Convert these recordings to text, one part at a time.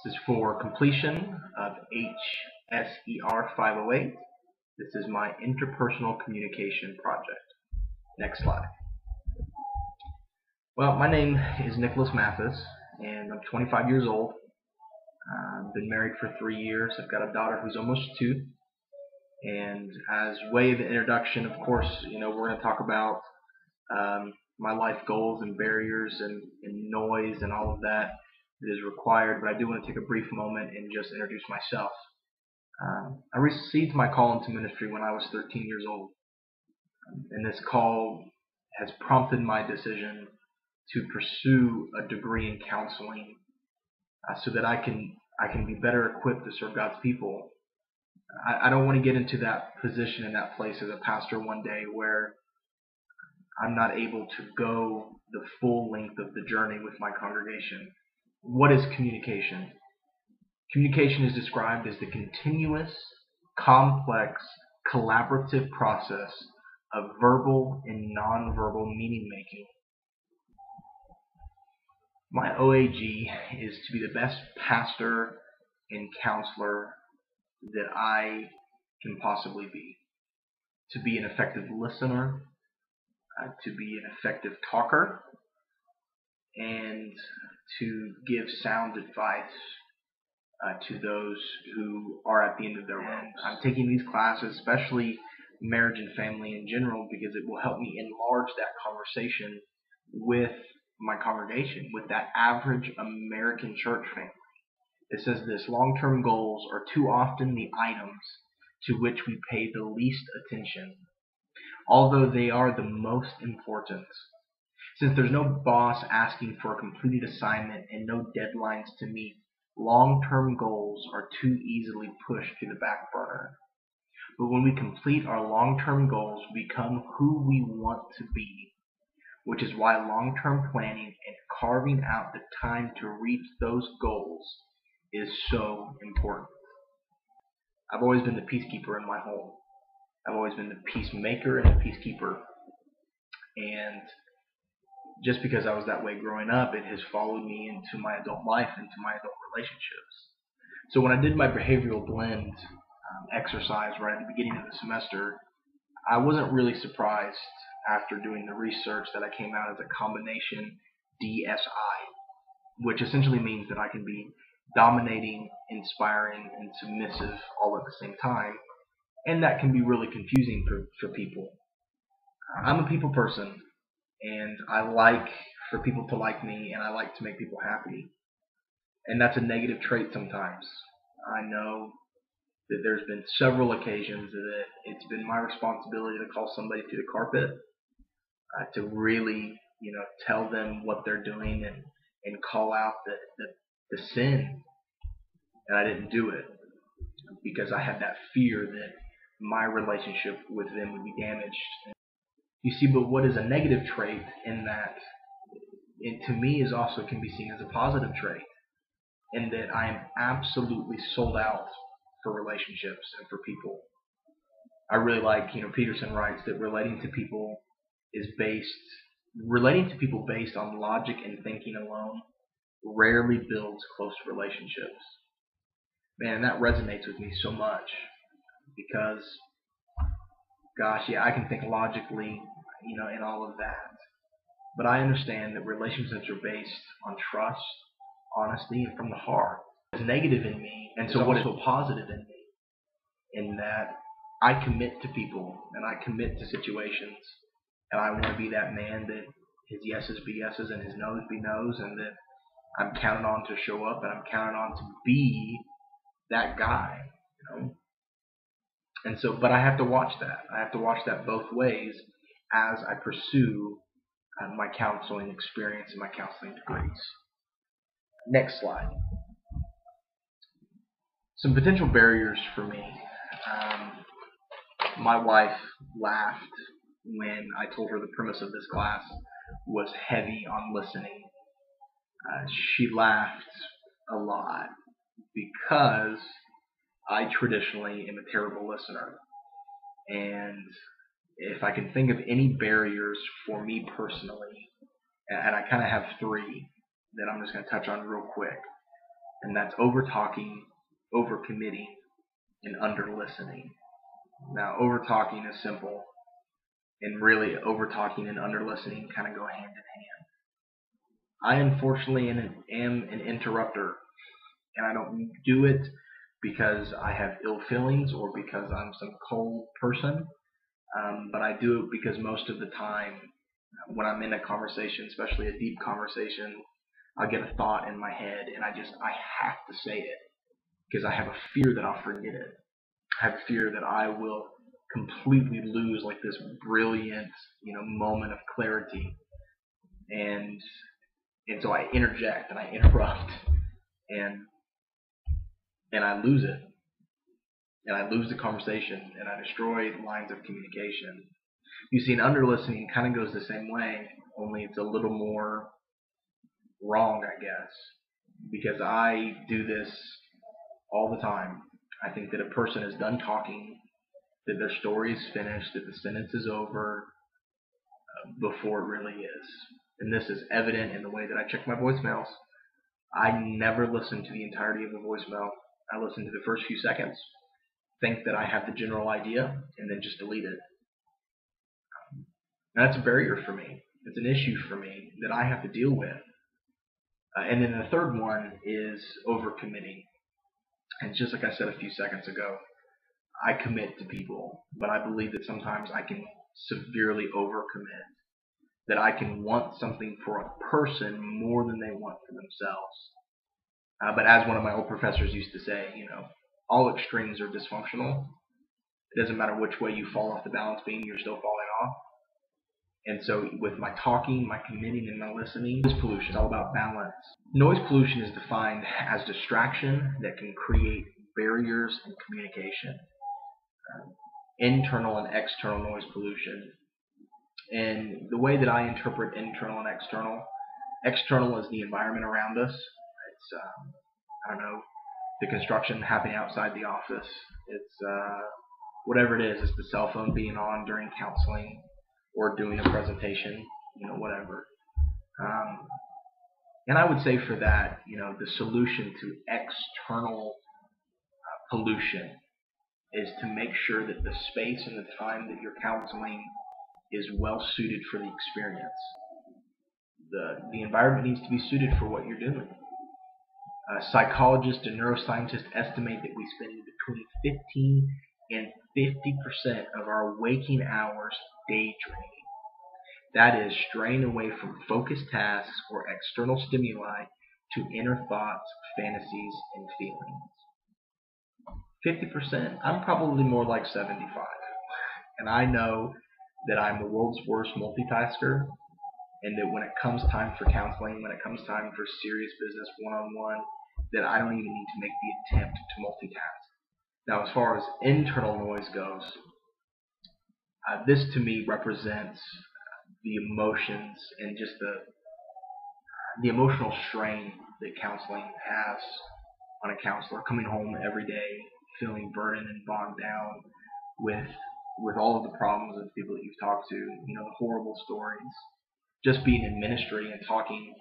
This is for completion of HSER 508. This is my interpersonal communication project. Next slide. Well, my name is Nicholas Mathis, and I'm 25 years old. I've been married for 3 years. I've got a daughter who's almost 2. And as way of introduction, of course, we're going to talk about my life goals and barriers and noise and all of that is required. But I do want to take a brief moment and just introduce myself. I received my call into ministry when I was 13 years old, and this call has prompted my decision to pursue a degree in counseling, so that I can be better equipped to serve God's people. I don't want to get into that position in that place as a pastor one day where I'm not able to go the full length of the journey with my congregation. What is communication? Communication is described as the continuous, complex, collaborative process of verbal and nonverbal meaning making. My OAG is to be the best pastor and counselor that I can possibly be. To be an effective listener, to be an effective talker, and to give sound advice to those who are at the end of their rope. I'm taking these classes, especially marriage and family in general, because it will help me enlarge that conversation with my congregation, with that average American church family. It says this: long-term goals are too often the items to which we pay the least attention, although they are the most important. Since there's no boss asking for a completed assignment and no deadlines to meet, long-term goals are too easily pushed to the back burner. But when we complete our long-term goals, we become who we want to be, which is why long-term planning and carving out the time to reach those goals is so important. I've always been the peacekeeper in my home. I've always been the peacemaker and the peacekeeper. And just because I was that way growing up, it has followed me into my adult life, into my adult relationships. So when I did my behavioral blend exercise right at the beginning of the semester, I wasn't really surprised after doing the research that I came out as a combination DSI, which essentially means that I can be dominating, inspiring, and submissive all at the same time, and that can be really confusing for people. I'm a people person, and I like for people to like me, and I like to make people happy, and that's a negative trait sometimes. I know that there's been several occasions that it's been my responsibility to call somebody to the carpet, to really, tell them what they're doing and call out the sin. And I didn't do it because I had that fear that my relationship with them would be damaged. You see, but what is a negative trait in that, it to me is also can be seen as a positive trait, in that I am absolutely sold out for relationships and for people. I really like, Peterson writes that relating to people based on logic and thinking alone rarely builds close relationships. Man, that resonates with me so much because, gosh, yeah, I can think logically, and all of that. But I understand that relationships are based on trust, honesty, and from the heart. It's negative in me, and so what is so positive in me? In that I commit to people, and I commit to situations, and I want to be that man that his yeses be yeses and his noes be noes, and that I'm counted on to show up, and I'm counted on to be that guy, And so, but I have to watch that. I have to watch that both ways as I pursue my counseling experience and my counseling degrees. Next slide. Some potential barriers for me. My wife laughed when I told her the premise of this class was heavy on listening. She laughed a lot because I traditionally am a terrible listener. And if I can think of any barriers for me personally, and I kind of have 3 that I'm just going to touch on real quick. and that's over talking, over committing, and under listening. Now, over talking is simple, and really over talking and under listening kind of go hand in hand. I unfortunately am an interrupter, and I don't do it because I have ill feelings or because I'm some cold person, but I do it because most of the time when I'm in a conversation, especially a deep conversation, I'll get a thought in my head and I have to say it because I have a fear that I'll forget it. I have a fear that I will completely lose like this brilliant, moment of clarity, and so I interject and I interrupt, and I lose it, and I lose the conversation, and I destroy lines of communication. You see, an under listening kind of goes the same way, only it's a little more wrong, I guess, because I do this all the time. I think that a person is done talking, that their story is finished, that the sentence is over before it really is. And this is evident in the way that I check my voicemails. I never listen to the entirety of the voicemail. I listen to the first few seconds, think that I have the general idea, and then just delete it. And that's a barrier for me. It's an issue for me that I have to deal with. And then the third one is overcommitting. And just like I said a few seconds ago, I commit to people, but I believe that sometimes I can severely overcommit, that I can want something for a person more than they want for themselves. But as one of my old professors used to say, all extremes are dysfunctional. It doesn't matter which way you fall off the balance beam, you're still falling off. And so with my talking, my committing, and my listening, noise pollution is all about balance. Noise pollution is defined as distraction that can create barriers in communication. Internal and external noise pollution. And the way that I interpret internal and external is the environment around us. It's, the construction happening outside the office. It's whatever it is. It's the cell phone being on during counseling or doing a presentation, whatever. And I would say for that, the solution to external pollution is to make sure that the space and the time that you're counseling is well suited for the experience. The environment needs to be suited for what you're doing. Psychologists and neuroscientists estimate that we spend between 15 and 50% of our waking hours daydreaming. That is straying away from focused tasks or external stimuli to inner thoughts, fantasies, and feelings. 50%, I'm probably more like 75. And I know that I'm the world's worst multitasker, and that when it comes time for counseling, when it comes time for serious business one-on-one, that I don't even need to make the attempt to multitask. Now, as far as internal noise goes, this to me represents the emotions and just the emotional strain that counseling has on a counselor, coming home every day feeling burdened and bogged down with all of the problems of the people that you've talked to, the horrible stories. Just being in ministry and talking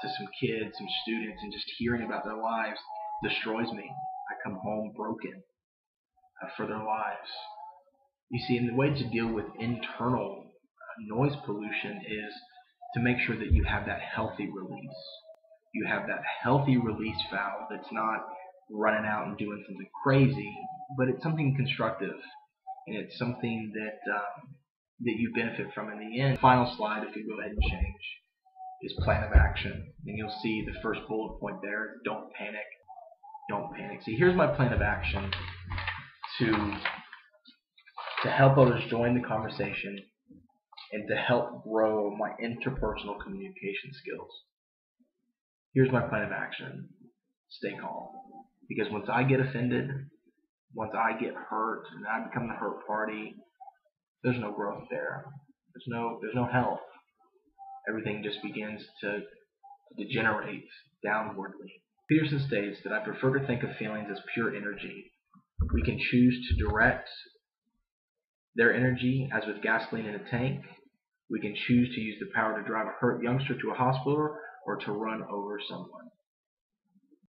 to some kids, some students, and just hearing about their lives destroys me. I come home broken for their lives. You see, and the way to deal with internal noise pollution is to make sure that you have that healthy release. You have that healthy release valve that's not running out and doing something crazy, but it's something constructive, and it's something that you benefit from in the end. Final slide, if you go ahead and change, is plan of action. And you'll see the first bullet point there, don't panic. Don't panic. See, here's my plan of action to help others join the conversation and to help grow my interpersonal communication skills. Here's my plan of action. Stay calm. Because once I get offended, once I get hurt, and I become the hurt party, there's no growth there. There's no health. Everything just begins to degenerate downwardly. Peterson states that I prefer to think of feelings as pure energy. We can choose to direct their energy as with gasoline in a tank. We can choose to use the power to drive a hurt youngster to a hospital or to run over someone.